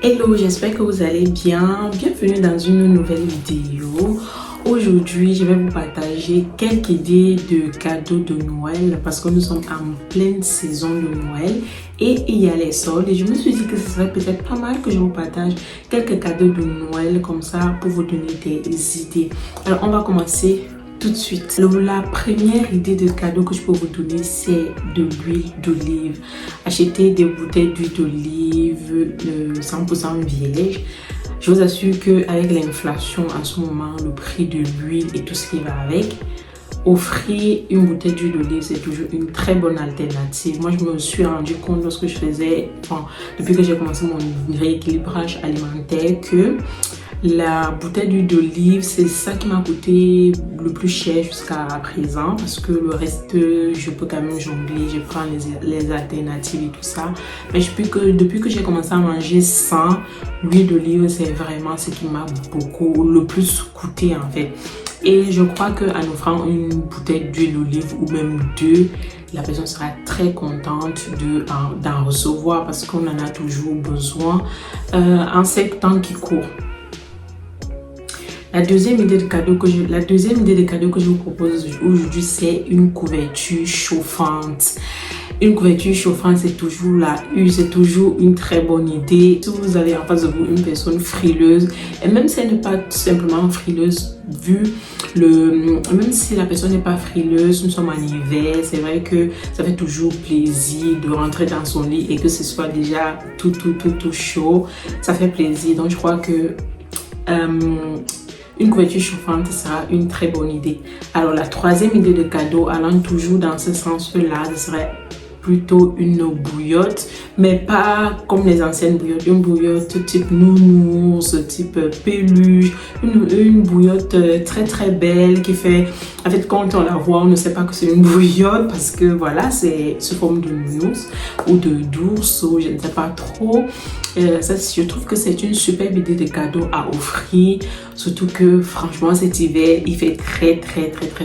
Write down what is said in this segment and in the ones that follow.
Hello, j'espère que vous allez bien. Bienvenue dans une nouvelle vidéo. Aujourd'hui, je vais vous partager quelques idées de cadeaux de Noël parce que nous sommes en pleine saison de Noël et il y a les soldes. Et je me suis dit que ce serait peut-être pas mal que je vous partage quelques cadeaux de Noël comme ça pour vous donner des idées. Alors, on va commencer tout de suite. La première idée de cadeau que je peux vous donner, c'est de l'huile d'olive. Achetez des bouteilles d'huile d'olive 100% vierge. Je vous assure qu'avec l'inflation en ce moment, le prix de l'huile et tout ce qui va avec, offrir une bouteille d'huile d'olive, c'est toujours une très bonne alternative. Moi, je me suis rendu compte lorsque je faisais, depuis que j'ai commencé mon rééquilibrage alimentaire, que la bouteille d'huile d'olive, c'est ça qui m'a coûté le plus cher jusqu'à présent parce que le reste, je peux quand même jongler, je prends les alternatives et tout ça. Mais depuis que j'ai commencé à manger sans l'huile d'olive, c'est vraiment ce qui m'a le plus coûté en fait. Et je crois qu'en offrant une bouteille d'huile d'olive ou même deux, la personne sera très contente d'en recevoir parce qu'on en a toujours besoin en ces temps qui courent. La deuxième idée de cadeau que je vous propose aujourd'hui, c'est une couverture chauffante. Une couverture chauffante, c'est toujours une très bonne idée. Si vous avez en face de vous une personne frileuse, et même si elle n'est pas simplement frileuse, même si la personne n'est pas frileuse, nous sommes en hiver, c'est vrai que ça fait toujours plaisir de rentrer dans son lit et que ce soit déjà tout chaud. Ça fait plaisir. Donc je crois que une couverture chauffante sera une très bonne idée. Alors la troisième idée de cadeau, allant toujours dans ce sens-là, ce serait plutôt une bouillotte, mais pas comme les anciennes bouillottes, une bouillotte type nounours, type peluche, une bouillotte très belle qui fait, en fait quand on la voit on ne sait pas que c'est une bouillotte parce que voilà, c'est sous forme de nounours ou d'ours ou je ne sais pas trop. Je trouve que c'est une superbe idée de cadeau à offrir, surtout que franchement cet hiver il fait très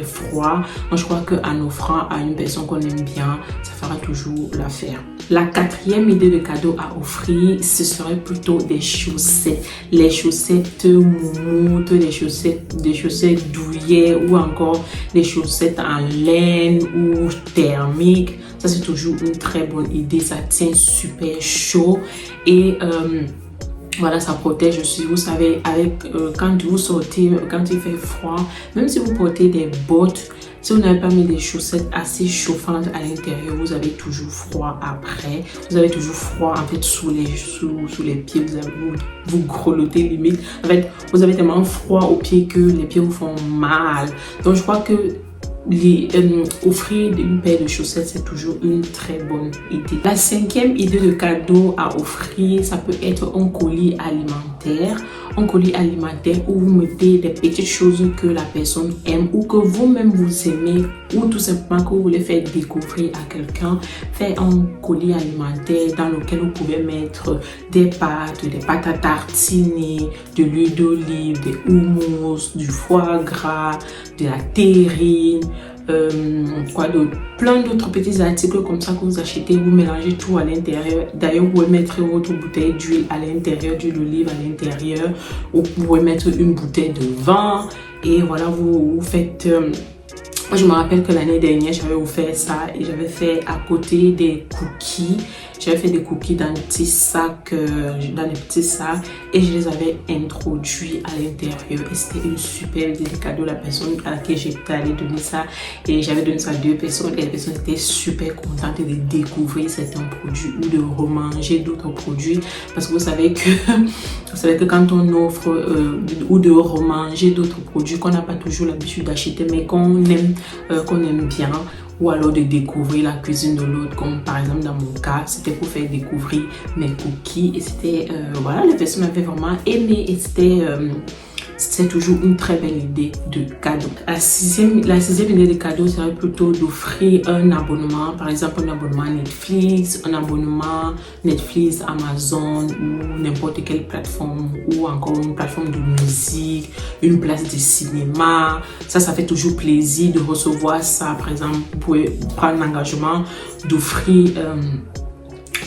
froid. Donc je crois qu'en offrant à une personne qu'on aime bien, ça fera toujours l'affaire. La quatrième idée de cadeau à offrir, ce serait plutôt des chaussettes. Les chaussettes moumoutes, des chaussettes douillet ou encore des chaussettes en laine ou thermique. Ça c'est toujours une très bonne idée, ça tient super chaud et voilà, ça protège aussi. Vous savez, quand vous sortez, quand il fait froid, même si vous portez des bottes, si vous n'avez pas mis des chaussettes assez chauffantes à l'intérieur, vous avez toujours froid après. Vous avez toujours froid en fait sous les pieds. Vous grelottez limite. En fait, vous avez tellement froid aux pieds que les pieds vous font mal. Donc je crois que offrir une paire de chaussettes, c'est toujours une très bonne idée. La cinquième idée de cadeau à offrir, ça peut être un colis alimentaire. Un colis alimentaire où vous mettez des petites choses que la personne aime ou que vous-même vous aimez ou tout simplement que vous voulez faire découvrir à quelqu'un. Faites un colis alimentaire dans lequel vous pouvez mettre des pâtes à tartiner, de l'huile d'olive, des houmous, du foie gras, de la terrine, plein d'autres petits articles comme ça que vous achetez, vous mélangez tout à l'intérieur. D'ailleurs, vous pouvez mettre votre bouteille d'huile à l'intérieur, d'huile d'olive à l'intérieur, ou vous pouvez mettre une bouteille de vin et voilà, vous faites. Moi, je me rappelle que l'année dernière, j'avais offert ça et j'avais fait à côté des cookies. J'avais fait des cookies dans des petits sacs, et je les avais introduits à l'intérieur. Et c'était une super idée de cadeau. La personne à laquelle j'étais allée donner ça, et j'avais donné ça à deux personnes et les personnes étaient super contentes de découvrir certains produits ou de remanger d'autres produits. Parce que vous savez que quand on offre ou de remanger d'autres produits qu'on n'a pas toujours l'habitude d'acheter mais qu'on aime bien, ou alors de découvrir la cuisine de l'autre, comme par exemple dans mon cas, c'était pour faire découvrir mes cookies et c'était, voilà, les personnes m'avaient vraiment aimé et c'est toujours une très belle idée de cadeau. La sixième idée de cadeau serait plutôt d'offrir un abonnement, par exemple un abonnement Netflix, un abonnement Netflix, Amazon ou n'importe quelle plateforme ou encore une plateforme de musique, une place de cinéma. Ça fait toujours plaisir de recevoir ça. Par exemple, vous pouvez prendre l'engagement d'offrir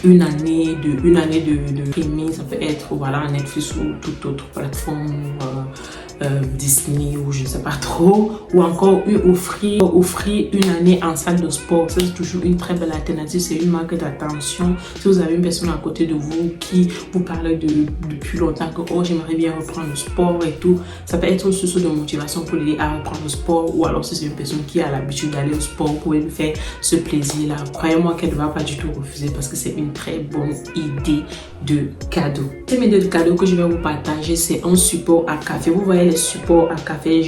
une année de streaming. Ça peut être voilà, Netflix ou toute autre plateforme, Disney ou je ne sais pas trop, ou encore offrir une année en salle de sport. C'est toujours une très belle alternative. C'est une marque d'attention. Si vous avez une personne à côté de vous qui vous parle depuis longtemps que oh, j'aimerais bien reprendre le sport et tout, ça peut être une source de motivation pour l'aider à reprendre le sport. Ou alors si c'est une personne qui a l'habitude d'aller au sport, vous pouvez lui faire ce plaisir là. Croyez-moi qu'elle ne va pas du tout refuser parce que c'est une très bonne idée de cadeau. Cette idée de cadeau que je vais vous partager, c'est un support à café. Vous voyez les supports à café,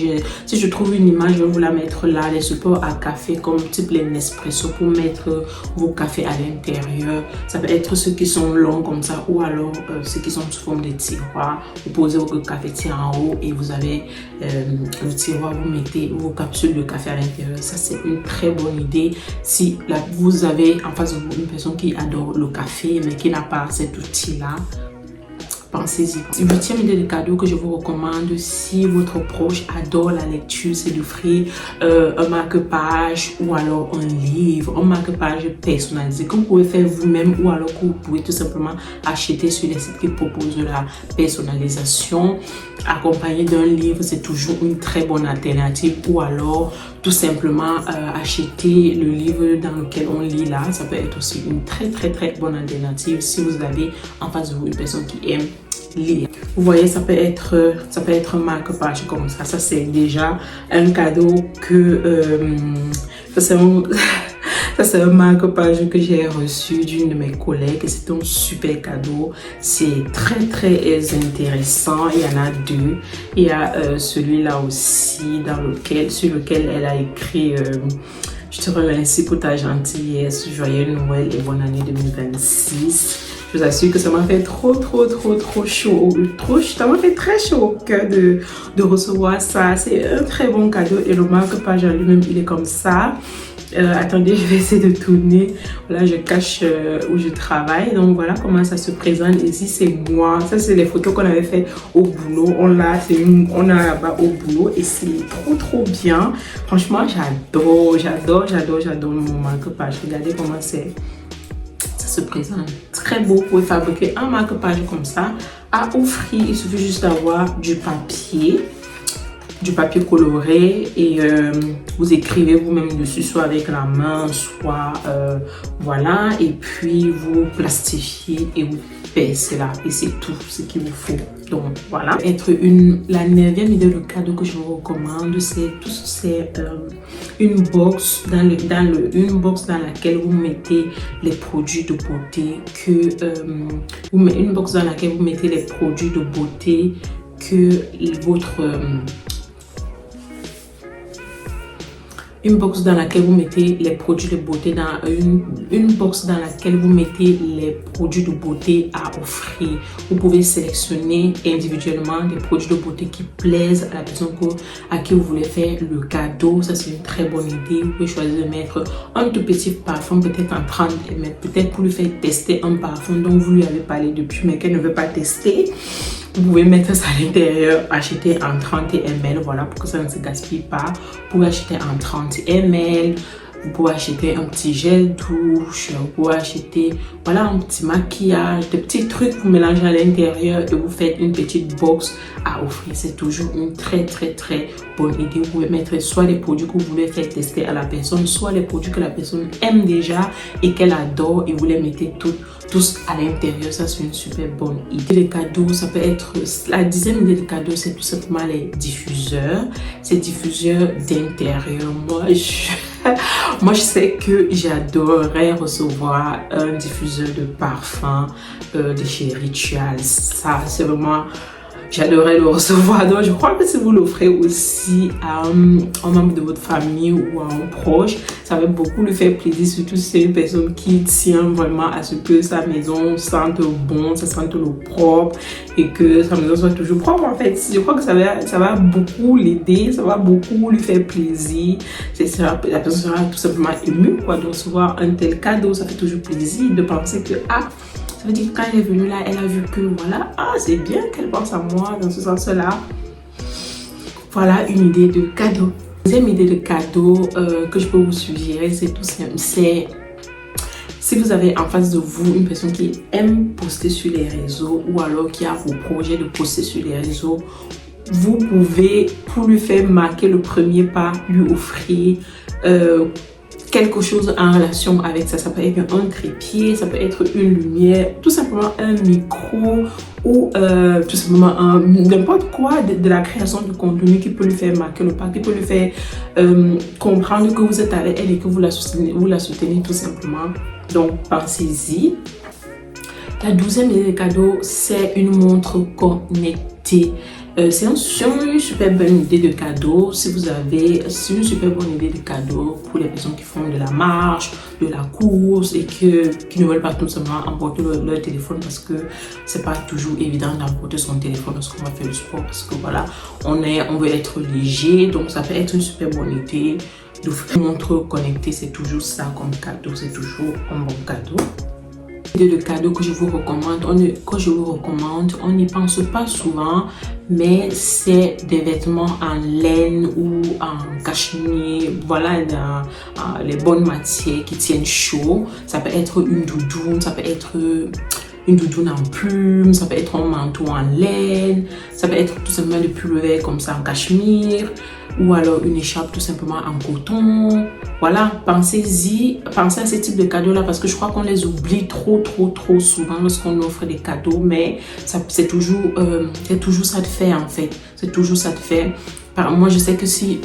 si je trouve une image, je vais vous la mettre là. Les supports à café comme type les Nespresso pour mettre vos cafés à l'intérieur. Ça peut être ceux qui sont longs comme ça ou alors ceux qui sont sous forme de tiroir. Vous posez votre cafetière en haut et vous avez le tiroir, vous mettez vos capsules de café à l'intérieur. Ça, c'est une très bonne idée. Si là, vous avez en face de vous une personne qui adore le café mais qui n'a pas cet outil-là, pensez-y. 8e idée de cadeau que je vous recommande si votre proche adore la lecture, c'est d'offrir un marque-page ou alors un livre, un marque-page personnalisé que vous pouvez faire vous-même ou alors que vous pouvez tout simplement acheter sur les sites qui proposent de la personnalisation. Accompagné d'un livre, c'est toujours une très bonne alternative, ou alors tout simplement acheter le livre dans lequel on lit là. Ça peut être aussi une très bonne alternative si vous avez en face de vous une personne qui aime lire. Vous voyez, ça peut être un marque-page comme ça. Ça, c'est déjà un cadeau que ça, c'est un marque-page que j'ai reçu d'une de mes collègues. C'est un super cadeau. C'est très intéressant. Il y en a deux. Il y a celui-là aussi sur lequel elle a écrit je te remercie pour ta gentillesse, joyeux Noël et bonne année 2026. Je vous assure que ça m'a fait trop chaud. Ça m'a fait très chaud au cœur de recevoir ça. C'est un très bon cadeau et le marque-page en lui-même, il est comme ça. Attendez, je vais essayer de tourner. Voilà, je cache où je travaille. Donc voilà comment ça se présente. Ici, c'est moi. Ça, c'est les photos qu'on avait fait au boulot. On a là-bas au boulot et c'est trop bien. Franchement, j'adore mon marque-page. Regardez comment ça se présente. Très beau. Vous pouvez fabriquer un marque-page comme ça à offrir. Il suffit juste d'avoir du papier coloré et vous écrivez vous-même dessus, soit avec la main, soit voilà, et puis vous plastifiez et vous percez là et c'est tout ce qu'il vous faut. Donc voilà, la 9e idée de cadeau que je vous recommande, c'est une box une box dans laquelle vous mettez les produits de beauté une box dans laquelle vous mettez les produits de beauté que une box dans laquelle vous mettez les produits de beauté une box dans laquelle vous mettez les produits de beauté à offrir. Vous pouvez sélectionner individuellement des produits de beauté qui plaisent à la personne à qui vous voulez faire le cadeau. Ça, c'est une très bonne idée. Vous pouvez choisir de mettre un tout petit parfum, peut-être en 30 ml, peut-être pour lui faire tester un parfum dont vous lui avez parlé depuis mais qu'elle ne veut pas tester. Vous pouvez mettre ça à l'intérieur, acheter en 30 ml, voilà, pour que ça ne se gaspille pas. Vous pouvez acheter en 30 ml, vous pouvez acheter un petit gel douche, vous pouvez acheter, voilà, un petit maquillage, des petits trucs vous mélangez à l'intérieur et vous faites une petite box à offrir. C'est toujours une très bonne idée. Vous pouvez mettre soit les produits que vous voulez faire tester à la personne, soit les produits que la personne aime déjà et qu'elle adore et vous les mettez tous à l'intérieur. Ça, c'est une super bonne idée. Les cadeaux, ça peut être la 10e idée de cadeau, c'est tout simplement les diffuseurs. Ces diffuseurs d'intérieur, moi je sais que j'adorerais recevoir un diffuseur de parfum de chez Rituals. Ça, c'est vraiment, j'adorerais le recevoir. Donc je crois que si vous l'offrez aussi à un membre de votre famille ou à un proche, ça va beaucoup lui faire plaisir, surtout si c'est une personne qui tient vraiment à ce que sa maison sente bon, ça sente le propre et que sa maison soit toujours propre. En fait, je crois que ça va beaucoup l'aider, ça va beaucoup lui faire plaisir. La personne sera tout simplement émue de recevoir un tel cadeau. Ça fait toujours plaisir de penser que ça veut dire que quand elle est venue là, elle a vu que voilà, c'est bien qu'elle pense à moi dans ce sens-là. Voilà une idée de cadeau. Deuxième idée de cadeau que je peux vous suggérer, c'est tout simple. Si vous avez en face de vous une personne qui aime poster sur les réseaux ou alors qui a vos projets de poster sur les réseaux, vous pouvez, pour lui faire marquer le premier pas, lui offrir quelque chose en relation avec ça. Ça peut être un trépied, ça peut être une lumière, tout simplement un micro ou tout simplement n'importe quoi de la création de contenu qui peut lui faire marquer le pas, qui peut lui faire comprendre que vous êtes avec elle et que vous la soutenez tout simplement. Donc pensez-y. La 12e idée de cadeau, c'est une montre connectée. C'est une super bonne idée de cadeau c'est une super bonne idée de cadeau pour les personnes qui font de la marche, de la course et qui ne veulent pas tout simplement emporter leur téléphone parce que c'est pas toujours évident d'emporter son téléphone lorsqu'on va faire le sport parce que voilà, on veut être léger, donc ça peut être une super bonne idée d'offrir une montre connectée. C'est toujours ça comme cadeau, c'est toujours un bon cadeau. De cadeaux que je vous recommande, on n'y pense pas souvent, mais c'est des vêtements en laine ou en cachemire, voilà, dans les bonnes matières qui tiennent chaud. Ça peut être une doudoune, ça peut être une doudoune en plume, ça peut être un manteau en laine, ça peut être tout simplement des pullovers comme ça en cachemire, ou alors une écharpe tout simplement en coton. Voilà, pensez à ce type de cadeaux là parce que je crois qu'on les oublie trop souvent lorsqu'on offre des cadeaux, mais c'est toujours ça de faire en fait, c'est toujours ça de faire. Moi je sais que si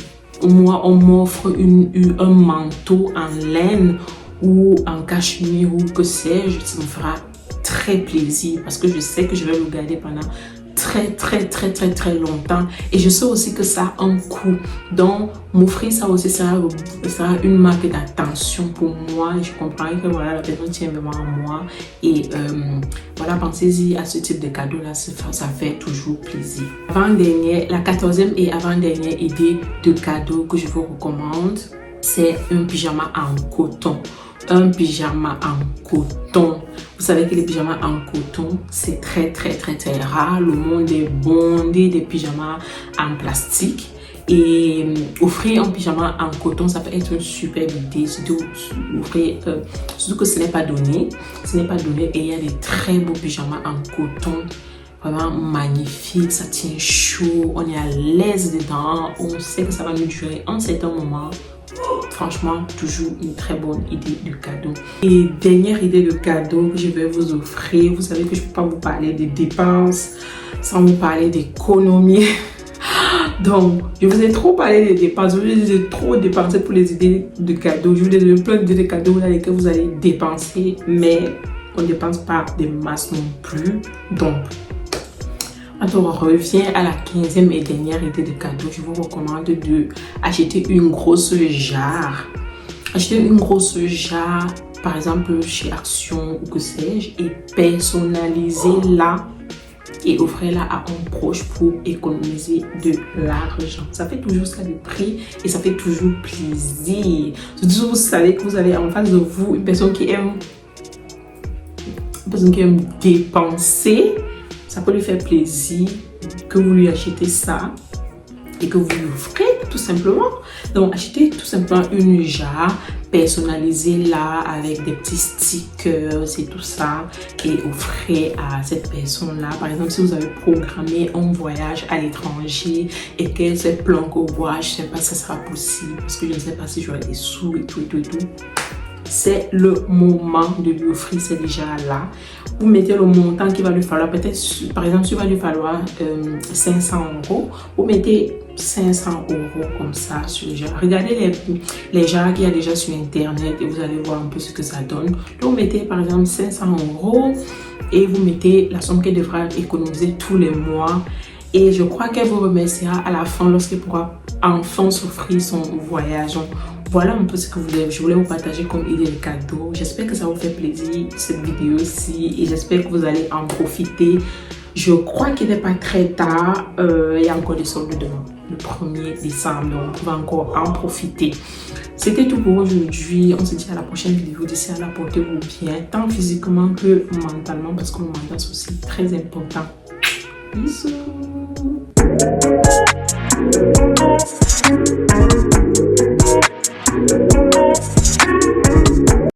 moi on m'offre un manteau en laine ou en cachemire ou que sais-je, ça me fera très plaisir parce que je sais que je vais le garder pendant très longtemps et je sais aussi que ça a un coût, donc m'offrir ça aussi sera une marque d'attention pour moi et je comprends que voilà, la personne tient vraiment à moi et voilà, pensez-y à ce type de cadeau là, ça fait toujours plaisir. La 14e et avant-dernière idée de cadeau que je vous recommande, c'est un pyjama en coton. Un pyjama en coton. Vous savez que les pyjamas en coton, c'est très rare. Le monde est bondé des pyjamas en plastique. Et offrir un pyjama en coton, ça peut être une superbe idée. Surtout que ce n'est pas donné. Et il y a des très beaux pyjamas en coton. Vraiment magnifique, ça tient chaud, on est à l'aise dedans, on sait que ça va nous durer un certain moment. Franchement, toujours une très bonne idée de cadeau. Et dernière idée de cadeau que je vais vous offrir, vous savez que je ne peux pas vous parler des dépenses sans vous parler d'économie. Donc, je vous ai trop parlé des dépenses, je vous ai trop dépensé pour les idées de cadeaux. Je vous ai donné plein d'idées de cadeaux dans lesquelles vous allez dépenser, mais on ne dépense pas des masses non plus. Donc, quand on revient à la 15e et dernière idée de cadeau, je vous recommande d'acheter une grosse jarre. Acheter une grosse jarre, par exemple chez Action ou que sais-je, et personnaliser-la et offrir-la à un proche pour économiser de l'argent. Ça fait toujours ça de prix et ça fait toujours plaisir. Surtout vous savez que vous avez en face de vous une personne qui aime dépenser. Ça peut lui faire plaisir que vous lui achetez ça et que vous lui offrez tout simplement. Donc achetez tout simplement une jarre, personnalisez-la avec des petits stickers et tout ça et offrez à cette personne-là. Par exemple, si vous avez programmé un voyage à l'étranger et qu'elle se planque au voyage, je ne sais pas si ça sera possible parce que je ne sais pas si j'aurai des sous et tout. C'est le moment de lui offrir cette jarre-là. Vous mettez le montant qu'il va lui falloir. Peut-être, par exemple, s'il va lui falloir 500 €, vous mettez 500 € comme ça sur les jarres. Regardez les jarres qu'il y a déjà sur Internet et vous allez voir un peu ce que ça donne. Donc, vous mettez par exemple 500 € et vous mettez la somme qu'elle devra économiser tous les mois. Et je crois qu'elle vous remerciera à la fin lorsqu'elle pourra enfin s'offrir son voyage. Donc, voilà un peu ce que je voulais vous partager comme idée de cadeau. J'espère que ça vous fait plaisir cette vidéo-ci et j'espère que vous allez en profiter. Je crois qu'il n'est pas très tard. Il y a encore des soldes demain, le 1er décembre. Donc, on va encore en profiter. C'était tout pour aujourd'hui. On se dit à la prochaine vidéo. D'ici là, portez-vous bien, tant physiquement que mentalement, parce que le mental c'est aussi très important. Bisous.